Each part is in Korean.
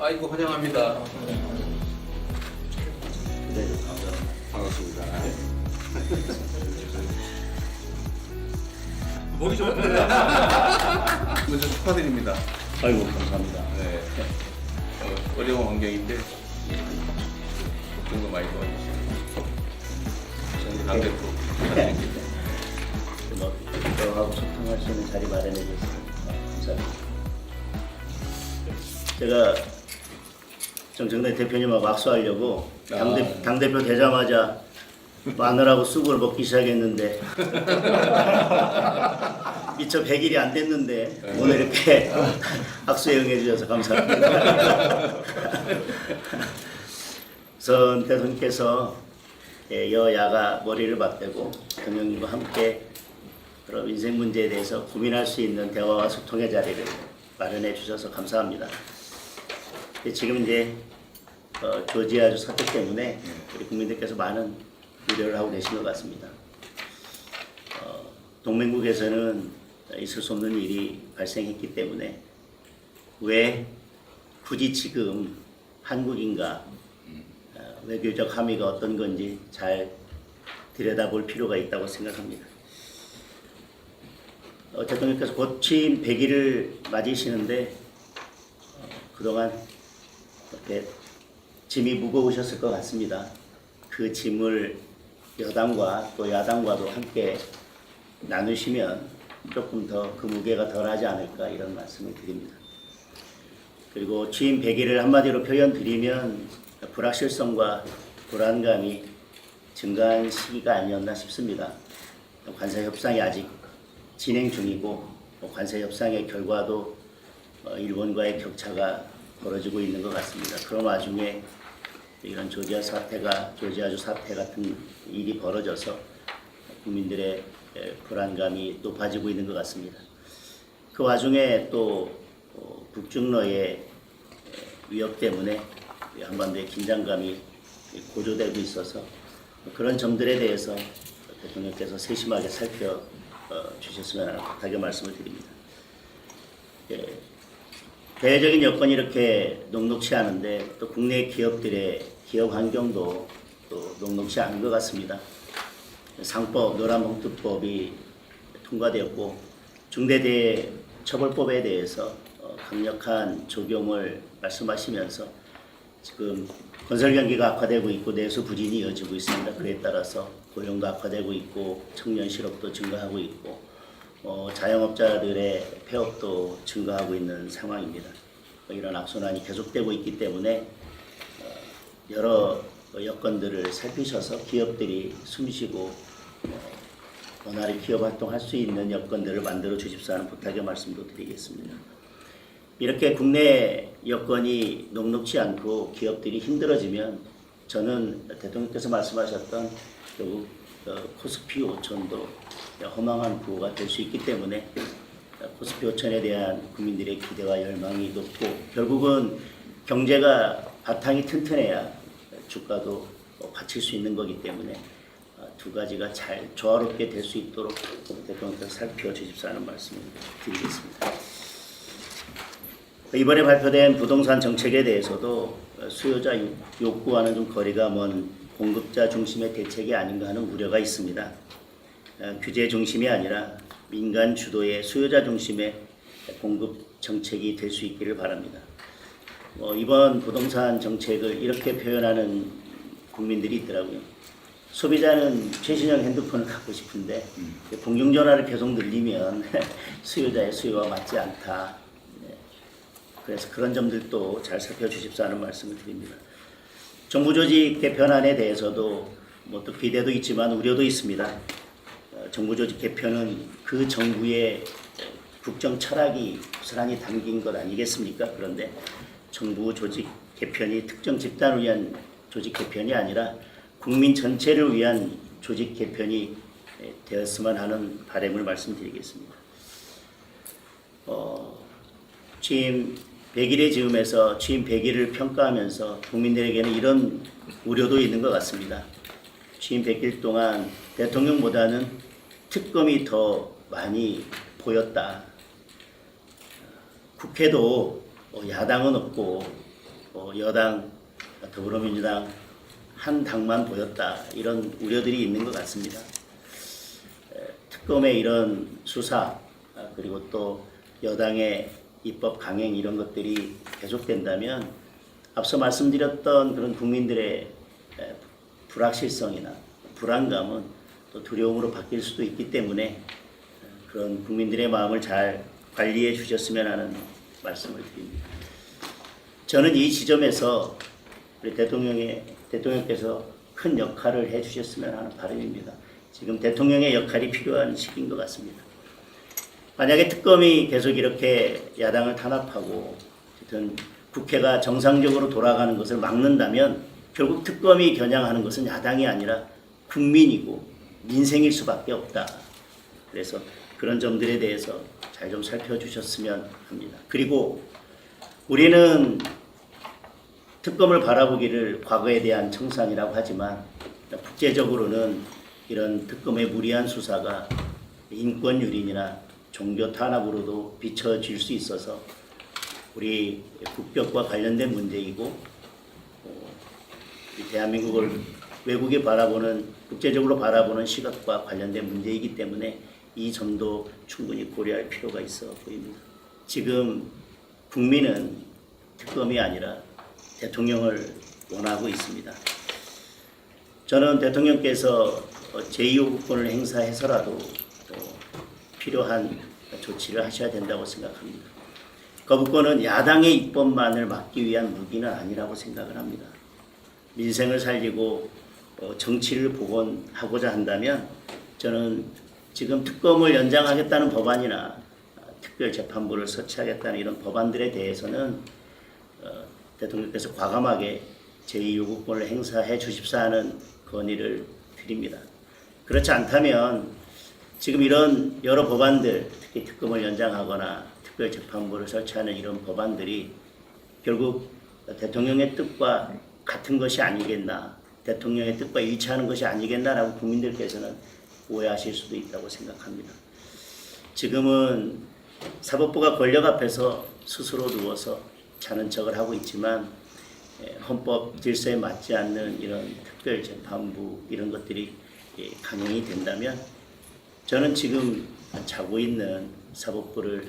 아이고 환영합니다. 네, 반갑습니다. 보기 좋은데. 먼저 축하드립니다. 아이고 감사합니다. 네. 어려운 환경인데 걱정도 많이 도와주시고 당대표 부탁드립니다. 저하고 소통할 수 있는 자리 마련해 주셔서 감사합니다. 제가 정청래 대표님하고 악수하려고 당대표 되자마자 마늘하고 쑥을 먹기 시작했는데 미처 100일이 안 됐는데 오늘 이렇게 악수에 응해주셔서 감사합니다. 우선 대통령께서 여야가 머리를 맞대고 대통령님과 함께 그런 인생 문제에 대해서 고민할 수 있는 대화와 소통의 자리를 마련해 주셔서 감사합니다. 지금 이제 조지아주 사태 때문에 우리 국민들께서 많은 우려를 하고 계신 것 같습니다. 동맹국에서는 있을 수 없는 일이 발생했기 때문에 왜 굳이 지금 한국인가 외교적 함의가 어떤 건지 잘 들여다볼 필요가 있다고 생각합니다. 대통령께서 곧 취임 100일을 맞으시는데 그동안 이렇게 짐이 무거우셨을 것 같습니다. 그 짐을 여당과 또 야당과도 함께 나누시면 조금 더 그 무게가 덜하지 않을까 이런 말씀을 드립니다. 그리고 취임 100일을 한마디로 표현 드리면 불확실성과 불안감이 증가한 시기가 아니었나 싶습니다. 관세 협상이 아직 진행 중이고 관세 협상의 결과도 일본과의 격차가 벌어지고 있는 것 같습니다. 그런 와중에 이런 조지아주 사태 같은 일이 벌어져서 국민들의 불안감이 높아지고 있는 것 같습니다. 그 와중에 또 북중러의 위협 때문에 한반도의 긴장감이 고조되고 있어서 그런 점들에 대해서 대통령께서 세심하게 살펴주셨으면 하는 부탁의 말씀을 드립니다. 대외적인 여건이 이렇게 녹록치 않은데 또 국내 기업들의 기업 환경도 또 녹록치 않은 것 같습니다. 상법, 노란봉투법이 통과되었고 중대재해처벌법에 대해서 강력한 적용을 말씀하시면서 지금 건설 경기가 악화되고 있고 내수 부진이 이어지고 있습니다. 그에 따라서 고용도 악화되고 있고 청년 실업도 증가하고 있고 자영업자들의 폐업도 증가하고 있는 상황입니다. 이런 악순환이 계속되고 있기 때문에 여러 여건들을 살피셔서 기업들이 숨쉬고 원활히 기업 활동할 수 있는 여건들을 만들어 주십사 하는 부탁의 말씀도 드리겠습니다. 이렇게 국내 여건이 녹록치 않고 기업들이 힘들어지면 저는 대통령께서 말씀하셨던 결국 코스피 5천도 허망한 구호가 될 수 있기 때문에 코스피 5천에 대한 국민들의 기대와 열망이 높고 결국은 경제가 바탕이 튼튼해야 주가도 받칠 수 있는 거기 때문에 두 가지가 잘 조화롭게 될 수 있도록 대통령께서 살펴주십사 하는 말씀을 드리겠습니다. 이번에 발표된 부동산 정책에 대해서도 수요자 욕구와는 좀 거리가 먼 공급자 중심의 대책이 아닌가 하는 우려가 있습니다. 규제 중심이 아니라 민간 주도의 수요자 중심의 공급 정책이 될 수 있기를 바랍니다. 이번 부동산 정책을 이렇게 표현하는 국민들이 있더라고요. 소비자는 최신형 핸드폰을 갖고 싶은데 공중전화를 계속 늘리면 수요자의 수요와 맞지 않다. 그래서 그런 점들도 잘 살펴주십사 하는 말씀을 드립니다. 정부 조직 개편안에 대해서도 또 기대도 있지만 우려도 있습니다. 정부 조직 개편은 그 정부의 국정 철학이 고스란히 담긴 것 아니겠습니까? 그런데 정부 조직 개편이 특정 집단을 위한 조직 개편이 아니라 국민 전체를 위한 조직 개편이 되었으면 하는 바람을 말씀드리겠습니다. 취임 100일의 즈음에서 취임 100일을 평가하면서 국민들에게는 이런 우려도 있는 것 같습니다. 취임 100일 동안 대통령보다는 특검이 더 많이 보였다. 국회도 야당은 없고 여당 더불어민주당 한 당만 보였다 이런 우려들이 있는 것 같습니다. 특검의 이런 수사 그리고 또 여당의 입법 강행 이런 것들이 계속된다면 앞서 말씀드렸던 그런 국민들의 불확실성이나 불안감은 또 두려움으로 바뀔 수도 있기 때문에 그런 국민들의 마음을 잘 관리해 주셨으면 하는 말씀을 드립니다. 저는 이 지점에서 우리 대통령께서 큰 역할을 해 주셨으면 하는 바람입니다. 지금 대통령의 역할이 필요한 시기인 것 같습니다. 만약에 특검이 계속 이렇게 야당을 탄압하고 어쨌든 국회가 정상적으로 돌아가는 것을 막는다면 결국 특검이 겨냥하는 것은 야당이 아니라 국민이고 민생일 수밖에 없다. 그래서 그런 점들에 대해서 잘 좀 살펴주셨으면 합니다. 그리고 우리는 특검을 바라보기를 과거에 대한 청산이라고 하지만 국제적으로는 이런 특검의 무리한 수사가 인권 유린이나 종교 탄압으로도 비춰질 수 있어서 우리 국격과 관련된 문제이고 우리 대한민국을 외국에 바라보는 국제적으로 바라보는 시각과 관련된 문제이기 때문에 이 점도 충분히 고려할 필요가 있어 보입니다. 지금 국민은 특검이 아니라 대통령을 원하고 있습니다. 저는 대통령께서 제2요구권을 행사해서라도 필요한 조치를 하셔야 된다고 생각합니다. 거부권은 야당의 입법만을 막기 위한 무기는 아니라고 생각을 합니다. 민생을 살리고 정치를 복원하고자 한다면 저는 지금 특검을 연장하겠다는 법안이나 특별재판부를 설치하겠다는 이런 법안들에 대해서는 대통령께서 과감하게 제2요구권을 행사해 주십사 하는 건의를 드립니다. 그렇지 않다면 지금 이런 여러 법안들, 특히 특검을 연장하거나 특별재판부를 설치하는 이런 법안들이 결국 대통령의 뜻과 같은 것이 아니겠나, 대통령의 뜻과 일치하는 것이 아니겠나라고 국민들께서는 오해하실 수도 있다고 생각합니다. 지금은 사법부가 권력 앞에서 스스로 누워서 자는 척을 하고 있지만 헌법 질서에 맞지 않는 이런 특별재판부 이런 것들이 강행이 된다면 저는 지금 자고 있는 사법부를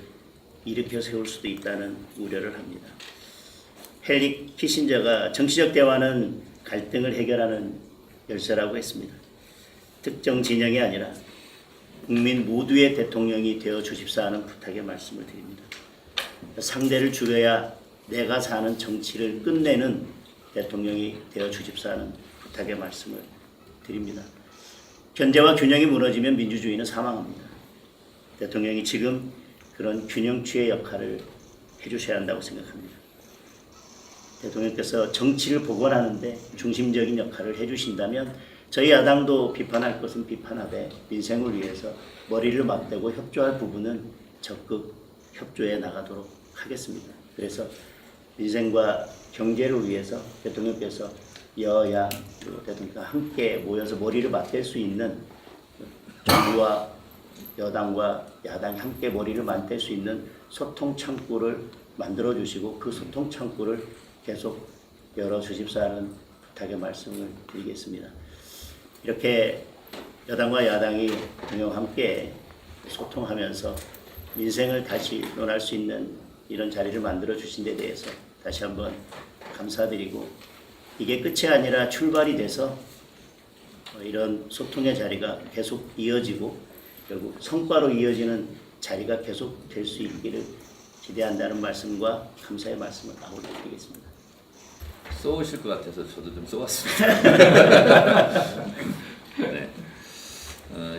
일으켜 세울 수도 있다는 우려를 합니다. 헨리 키신저가 정치적 대화는 갈등을 해결하는 열쇠라고 했습니다. 특정 진영이 아니라 국민 모두의 대통령이 되어 주십사 하는 부탁의 말씀을 드립니다. 상대를 죽여야 내가 사는 정치를 끝내는 대통령이 되어 주십사 하는 부탁의 말씀을 드립니다. 견제와 균형이 무너지면 민주주의는 사망합니다. 대통령이 지금 그런 균형추의 역할을 해주셔야 한다고 생각합니다. 대통령께서 정치를 복원하는데 중심적인 역할을 해주신다면 저희 야당도 비판할 것은 비판하되 민생을 위해서 머리를 맞대고 협조할 부분은 적극 협조해 나가도록 하겠습니다. 그래서 민생과 경제를 위해서 대통령께서 여야 그리고 대통령과 함께 모여서 머리를 맞댈 수 있는 정부와 여당과 야당이 함께 머리를 맞댈 수 있는 소통 창구를 만들어 주시고 그 소통 창구를 계속 열어 주십사 하는 부탁의 말씀을 드리겠습니다. 이렇게 여당과 야당이 대통령과 함께 소통하면서 민생을 다시 논할 수 있는 이런 자리를 만들어 주신 데 대해서 다시 한번 감사드리고 이게 끝이 아니라 출발이 돼서 이런 소통의 자리가 계속 이어지고 결국 성과로 이어지는 자리가 계속 될 수 있기를 기대한다는 말씀과 감사의 말씀을 올려드리겠습니다. 써오실 것 같아서 저도 좀 써왔습니다. 네.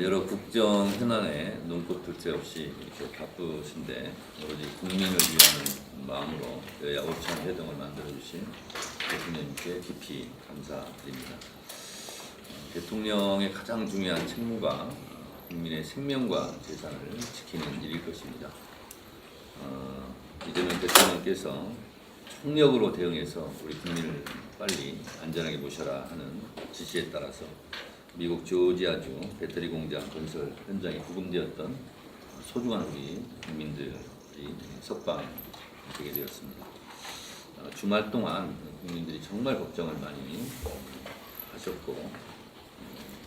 여러 국정 현안에 눈꽃 둘 새 없이 이렇게 바쁘신데 오로지 국민을 위한 마음으로 여야 오찬 회동을 만들어주신 대통령님께 깊이 감사드립니다. 대통령의 가장 중요한 책무가 국민의 생명과 재산을 지키는 일일 것입니다. 이재명 대통령께서 총력으로 대응해서 우리 국민을 빨리 안전하게 모셔라 하는 지시에 따라서 미국 조지아주 배터리 공장 건설 현장에 구금되었던 소중한 우리 국민들이 석방되게 되었습니다. 주말 동안 국민들이 정말 걱정을 많이 하셨고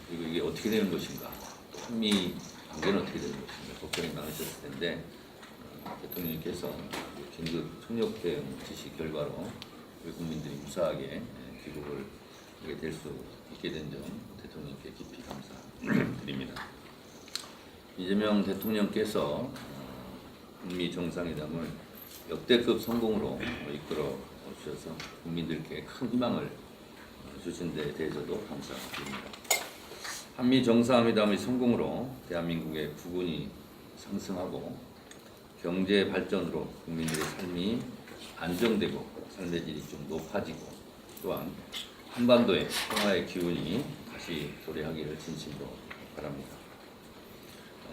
그리고 이게 어떻게 되는 것인가, 한미 관계는 어떻게 되는 것인가 걱정이 많으셨을 텐데 대통령님께서 긴급 총력 대응 지시 결과로 우리 국민들이 무사하게 귀국을 하게 될 수 있게 된 점 대통령께 깊이 감사드립니다. 이재명 대통령께서 북미 정상회담을 역대급 성공으로 이끌어 주셔서 국민들께 큰 희망을 주신 데 대해서도 감사드립니다. 한미 정상회담의 성공으로 대한민국의 부군이 상승하고 경제 발전으로 국민들의 삶이 안정되고 삶의 질이 좀 높아지고 또한 한반도의 평화의 기운이 다시 도래하기를 진심으로 바랍니다.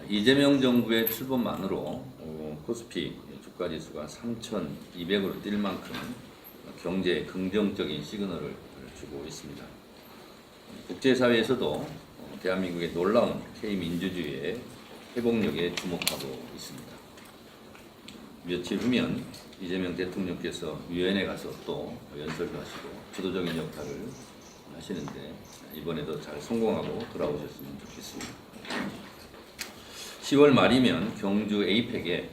이재명 정부의 출범만으로 코스피 주가지수가 3,200으로 뛸 만큼 경제에 긍정적인 시그널을 주고 있습니다. 국제사회에서도 대한민국의 놀라운 K민주주의의 회복력에 주목하고 있습니다. 며칠 후면 이재명 대통령께서 유엔에 가서 또 연설도 하시고 주도적인 역할을 하시는데 이번에도 잘 성공하고 돌아오셨으면 좋겠습니다. 10월 말이면 경주 에이펙에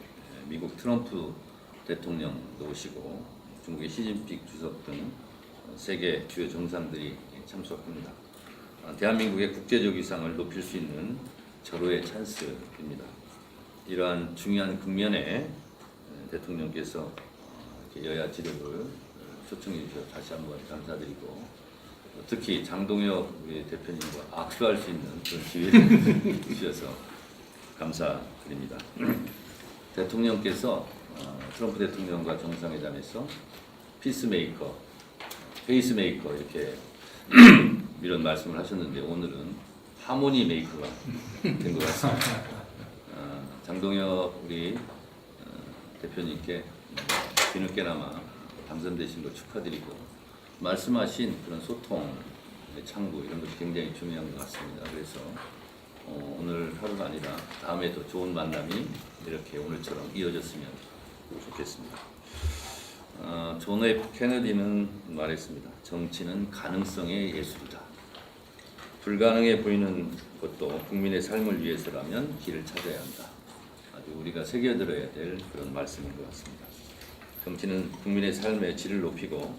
미국 트럼프 대통령도 오시고 중국의 시진핑 주석 등 세계 주요 정상들이 참석합니다. 대한민국의 국제적 위상을 높일 수 있는 절호의 찬스입니다. 이러한 중요한 국면에 대통령께서 여야 지도부를 초청해 주셔서 다시 한번 감사드리고 특히 장동혁 우리 대표님과 악수할 수 있는 그런 기회를 주셔서 감사드립니다. 대통령께서 트럼프 대통령과 정상회담에서 피스메이커, 페이스메이커 이렇게 이런 말씀을 하셨는데 오늘은 하모니 메이커가 된 것 같습니다. 장동혁 우리 대표님께 뒤늦게나마 당선되신 거 축하드리고 말씀하신 그런 소통의 창구 이런 것이 굉장히 중요한 것 같습니다. 그래서 오늘 하루가 아니라 다음에 더 좋은 만남이 이렇게 오늘처럼 이어졌으면 좋겠습니다. 존 F 케네디는 말했습니다. 정치는 가능성의 예술이다. 불가능해 보이는 것도 국민의 삶을 위해서라면 길을 찾아야 한다. 아주 우리가 새겨들어야 될 그런 말씀인 것 같습니다. 정치는 국민의 삶의 질을 높이고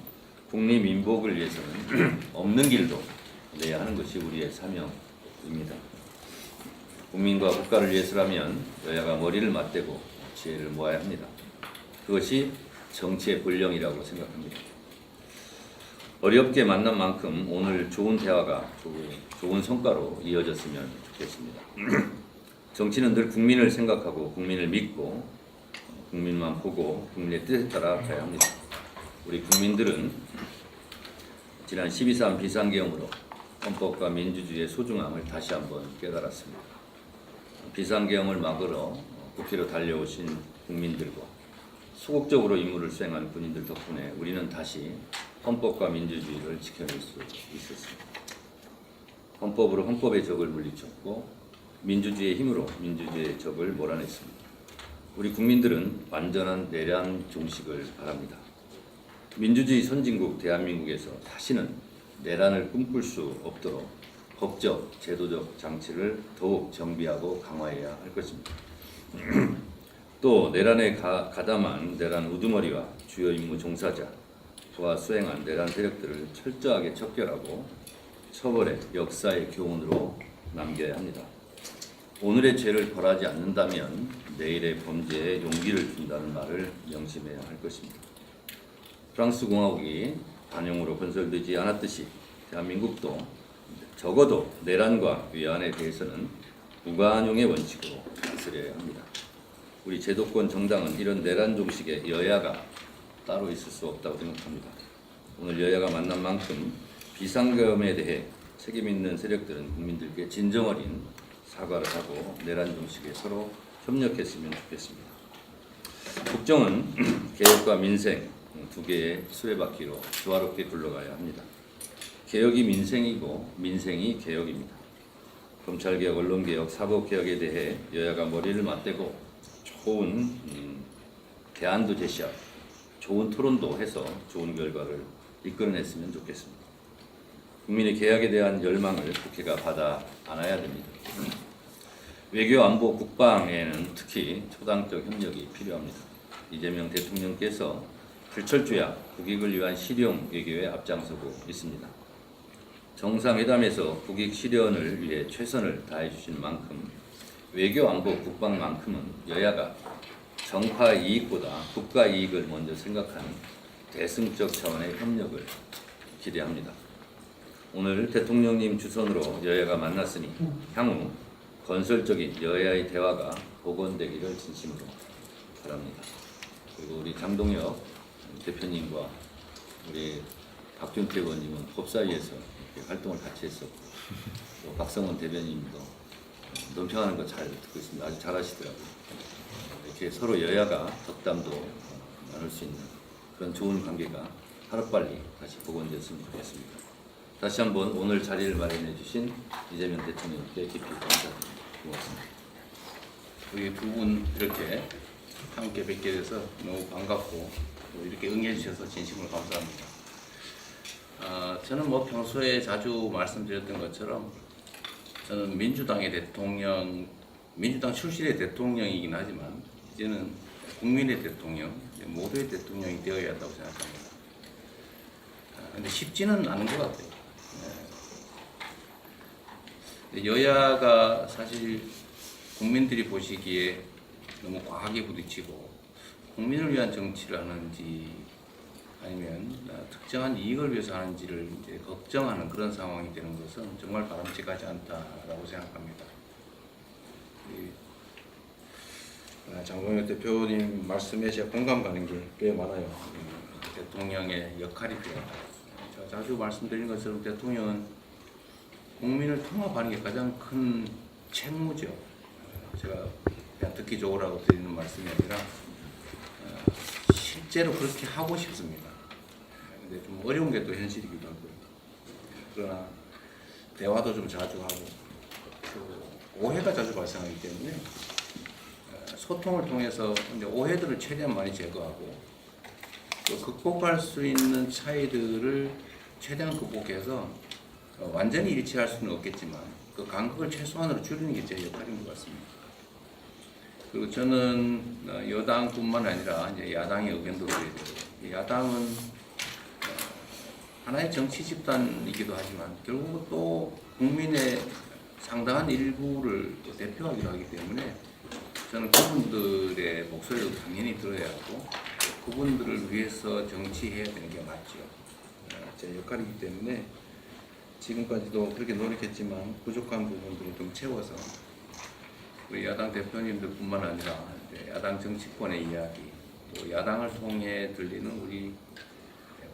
국리민복을 위해서는 없는 길도 내야 하는 것이 우리의 사명입니다. 국민과 국가를 위해서라면 여야가 머리를 맞대고 지혜를 모아야 합니다. 그것이 정치의 본령이라고 생각합니다. 어렵게 만난 만큼 오늘 좋은 대화가 좋은 성과로 이어졌으면 좋겠습니다. 정치는 늘 국민을 생각하고 국민을 믿고 국민만 보고 국민의 뜻에 따라 가야 합니다. 우리 국민들은 지난 12.3 비상계엄으로 헌법과 민주주의의 소중함을 다시 한번 깨달았습니다. 비상계엄을 막으러 국회로 달려오신 국민들과 소극적으로 임무를 수행한 군인들 덕분에 우리는 다시 헌법과 민주주의를 지켜낼 수 있었습니다. 헌법으로 헌법의 적을 물리쳤고 민주주의의 힘으로 민주주의의 적을 몰아냈습니다. 우리 국민들은 완전한 내란 종식을 바랍니다. 민주주의 선진국 대한민국에서 다시는 내란을 꿈꿀 수 없도록 법적, 제도적 장치를 더욱 정비하고 강화해야 할 것입니다. 또 내란에 가담한 내란 우두머리와 주요 임무 종사자, 그와 수행한 내란 세력들을 철저하게 척결하고 처벌해 역사의 교훈으로 남겨야 합니다. 오늘의 죄를 벌하지 않는다면 내일의 범죄에 용기를 준다는 말을 명심해야 할 것입니다. 프랑스 공화국이 반영으로 건설되지 않았듯이 대한민국도 적어도 내란과 위안에 대해서는 무관용의 원칙으로 다스려야 합니다. 우리 제도권 정당은 이런 내란 종식에 여야가 따로 있을 수 없다고 생각합니다. 오늘 여야가 만난 만큼 비상계엄에 대해 책임 있는 세력들은 국민들께 진정 어린 사과를 하고 내란 종식에 서로 협력했으면 좋겠습니다. 국정은 개혁과 민생 두 개의 수레바퀴로 조화롭게 굴러가야 합니다. 개혁이 민생이고 민생이 개혁입니다. 검찰개혁, 언론개혁, 사법개혁에 대해 여야가 머리를 맞대고 좋은 대안도 제시하고 좋은 토론도 해서 좋은 결과를 이끌어냈으면 좋겠습니다. 국민의 개혁에 대한 열망을 국회가 받아 안아야 됩니다. 외교, 안보, 국방에는 특히 초당적 협력이 필요합니다. 이재명 대통령께서 불철주야 국익을 위한 실용 외교에 앞장서고 있습니다. 정상회담에서 국익 실현을 위해 최선을 다해 주신 만큼 외교, 안보, 국방만큼은 여야가 정파 이익보다 국가 이익을 먼저 생각하는 대승적 차원의 협력을 기대합니다. 오늘 대통령님 주선으로 여야가 만났으니 향후 건설적인 여야의 대화가 복원되기를 진심으로 바랍니다. 그리고 우리 장동혁 대표님과 우리 박준태 의원님은 법사위에서 이렇게 활동을 같이 했었고 또 박성원 대변인도 논평하는 거 잘 듣고 있습니다. 아주 잘하시더라고요. 이렇게 서로 여야가 덕담도 나눌 수 있는 그런 좋은 관계가 하루빨리 다시 복원됐으면 좋겠습니다. 다시 한번 오늘 자리를 마련해 주신 이재명 대통령께 깊이 감사드립니다. 고맙습니다. 우리 두 분 이렇게 함께 뵙게 돼서 너무 반갑고 또 이렇게 응해 주셔서 진심으로 감사합니다. 저는 뭐 평소에 자주 말씀드렸던 것처럼 저는 민주당 출신의 대통령이긴 하지만 이제는 국민의 대통령, 모두의 대통령이 되어야 한다고 생각합니다. 근데 쉽지는 않은 것 같아요. 여야가 사실 국민들이 보시기에 너무 과하게 부딪히고 국민을 위한 정치를 하는지 아니면 특정한 이익을 위해서 하는지를 이제 걱정하는 그런 상황이 되는 것은 정말 바람직하지 않다라고 생각합니다. 장동혁 대표님 말씀에 제가 공감 가는 게 꽤 많아요. 대통령의 역할이 필요하다. 제가 자주 말씀드린 것처럼 대통령은 국민을 통합하는 게 가장 큰 책무죠. 제가 그냥 듣기 좋으라고 드리는 말씀이 아니라 실제로 그렇게 하고 싶습니다. 근데 좀 어려운 게 또 현실이기도 하고요. 그러나 대화도 좀 자주 하고 또 오해가 자주 발생하기 때문에 소통을 통해서 이제 오해들을 최대한 많이 제거하고 또 극복할 수 있는 차이들을 최대한 극복해서 완전히 일치할 수는 없겠지만 그 간극을 최소한으로 줄이는 게 제 역할인 것 같습니다. 그리고 저는 여당뿐만 아니라 이제 야당의 의견도 그래야 되고 야당은 하나의 정치 집단이기도 하지만 결국은 또 국민의 상당한 일부를 대표하기도 하기 때문에 저는 그분들의 목소리도 당연히 들어야 하고 그분들을 위해서 정치해야 되는 게 맞죠. 제 역할이기 때문에 지금까지도 그렇게 노력했지만 부족한 부분들을 좀 채워서 우리 야당 대표님들뿐만 아니라 야당 정치권의 이야기, 또 야당을 통해 들리는 우리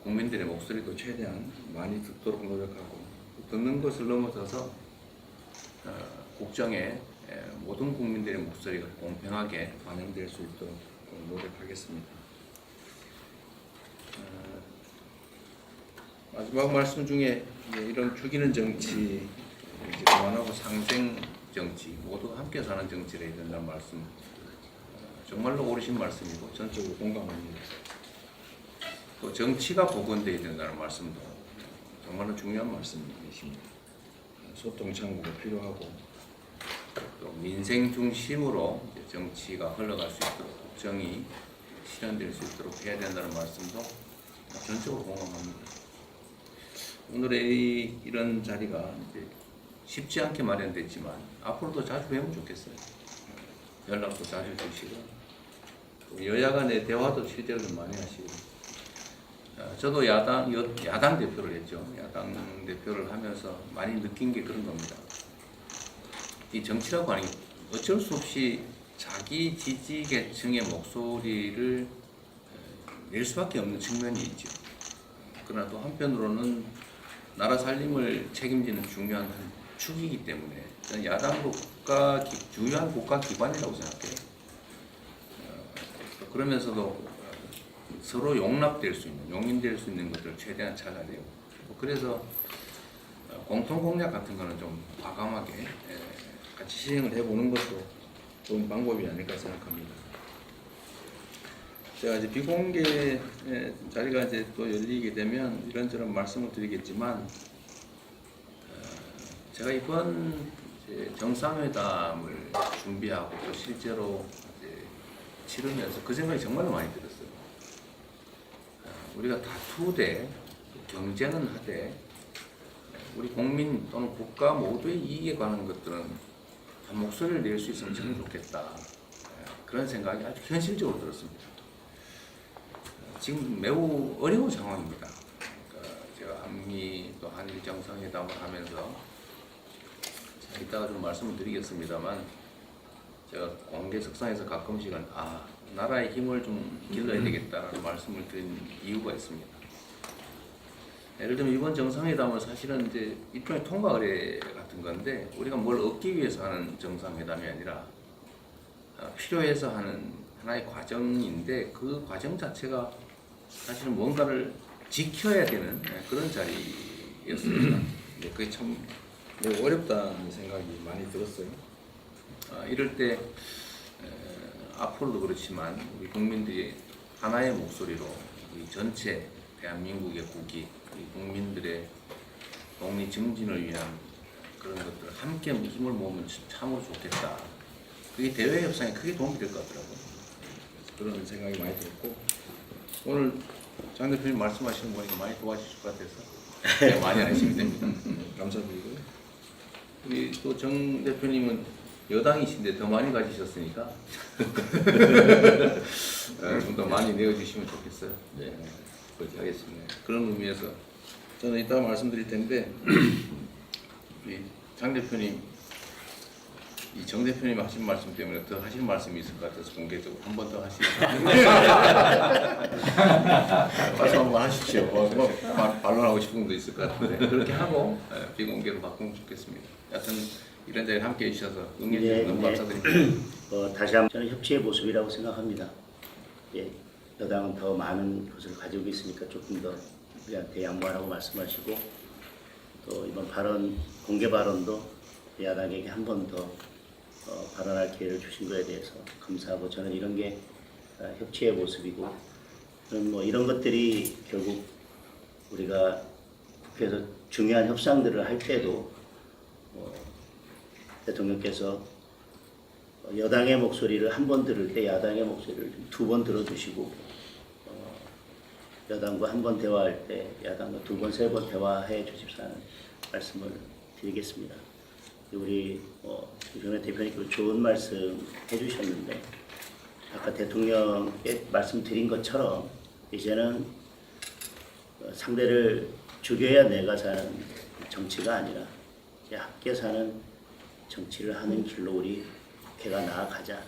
국민들의 목소리도 최대한 많이 듣도록 노력하고 듣는 것을 넘어서서 국정에 모든 국민들의 목소리가 공평하게 반영될 수 있도록 노력하겠습니다. 마지막 말씀 중에 이런 죽이는 정치, 그만하고 상생 정치, 모두 함께 사는 정치를 해야 된다는 말씀 정말로 옳으신 말씀이고 전적으로 공감합니다. 또 정치가 복원되어야 된다는 말씀도 정말로 중요한 말씀이십니다. 소통 창구가 필요하고 또 민생 중심으로 정치가 흘러갈 수 있도록 국정이 실현될 수 있도록 해야 된다는 말씀도 전적으로 공감합니다. 오늘의 이런 자리가 이제 쉽지 않게 마련됐지만 앞으로도 자주 뵈면 좋겠어요. 연락도 자주 주시고 여야 간의 대화도 실제로 좀 많이 하시고 저도 야당 대표를 했죠. 야당 대표를 하면서 많이 느낀 게 그런 겁니다. 이 정치라고 하는 게 어쩔 수 없이 자기 지지 계층의 목소리를 낼 수밖에 없는 측면이 있죠. 그러나 또 한편으로는 나라 살림을 책임지는 중요한 한 축이기 때문에 저는 야당도 주요한 국가 기관이라고 생각해요. 그러면서도 서로 용납될 수 있는, 용인될 수 있는 것들을 최대한 찾아내고 그래서 공통 공약 같은 거는 좀 과감하게 같이 시행을 해보는 것도 좋은 방법이 아닐까 생각합니다. 제가 이제 비공개 자리가 이제 또 열리게 되면 이런저런 말씀을 드리겠지만 제가 이번 이제 정상회담을 준비하고 또 실제로 이제 치르면서 그 생각이 정말로 많이 들었어요. 우리가 다투되 경쟁은 하되 우리 국민 또는 국가 모두의 이익에 관한 것들은 한 목소리를 낼 수 있으면 참 좋겠다. 그런 생각이 아주 현실적으로 들었습니다. 지금 매우 어려운 상황입니다. 그러니까 제가 한미 또 한일 정상회담을 하면서 이따가 좀 말씀을 드리겠습니다만 제가 공개석상에서 가끔씩은 나라의 힘을 좀 길러야 되겠다라는 말씀을 드린 이유가 있습니다. 예를 들면 이번 정상회담은 사실은 이제 일종의 통과 의례 같은 건데 우리가 뭘 얻기 위해서 하는 정상회담이 아니라 필요해서 하는 하나의 과정인데 그 과정 자체가 사실은 뭔가를 지켜야 되는 그런 자리였습니다. 그게 참 매우 어렵다는 생각이 많이 들었어요. 이럴 때 앞으로도 그렇지만 우리 국민들이 하나의 목소리로 우리 전체 대한민국의 국익, 우리 국민들의 독립 증진을 위한 그런 것들을 함께 힘을 모으면 참으로 좋겠다. 그게 대외 협상에 크게 도움이 될 것 같더라고요. 그런 생각이 많이 들었고 오늘 장 대표님 말씀하시는 거 보니까 많이 도와주실 것 같아서 많이 하시면 됩니다. 감사드리고요. 우리 또 정 대표님은 여당이신데 더 많이 가지셨으니까 좀 더 많이 내어주시면 좋겠어요. 네, 그렇게 하겠습니다. 그런 의미에서 저는 이따가 말씀드릴 텐데 우리 장 대표님, 이 정 대표님 하신 말씀 때문에 더 하실 말씀이 있을 것 같아서 공개적으로 한 번 더 하시죠. 말씀 한번 하십시오. 반론하고 싶은 것도 있을 것 같은데 그렇게 하고 비공개로 바꾸면 좋겠습니다. 여하튼 이런 자리에 함께해 주셔서 응해 주셔서 너무 감사드립니다. 다시 한번 저는 협치의 모습이라고 생각합니다. 여당은 더 많은 것을 가지고 있으니까 조금 더 우리한테 양보하라고 말씀하시고 또 이번 발언 공개 발언도 야당에게 한 번 더 발언할 기회를 주신 것에 대해서 감사하고 저는 이런 게 협치의 모습이고 저는 뭐 이런 것들이 결국 우리가 국회에서 중요한 협상들을 할 때도 대통령께서 여당의 목소리를 한 번 들을 때 야당의 목소리를 두 번 들어주시고 여당과 한 번 대화할 때 야당과 두 번, 세 번 대화해 주십사는 말씀을 드리겠습니다. 우리 유정래 대표님께서 좋은 말씀 해주셨는데 아까 대통령께 말씀드린 것처럼 이제는 상대를 죽여야 내가 사는 정치가 아니라 이제 함께 사는 정치를 하는 길로 우리 국회가 나아가자.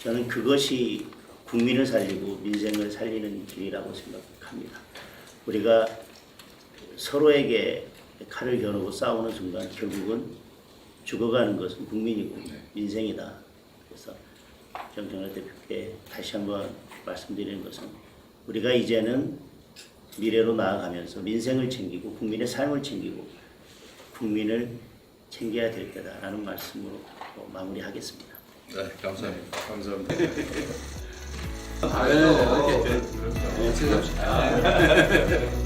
저는 그것이 국민을 살리고 민생을 살리는 길이라고 생각합니다. 우리가 서로에게 칼을 겨누고 싸우는 순간 결국은 죽어가는 것은 국민이고 민생이다. 그래서 정청래 대표께 다시 한번 말씀드리는 것은 우리가 이제는 미래로 나아가면서 민생을 챙기고 국민의 삶을 챙기고 국민을 챙겨야 될 때다라는 말씀으로 마무리하겠습니다. 네, 감사합니다. 감사합니다. 네, 이렇게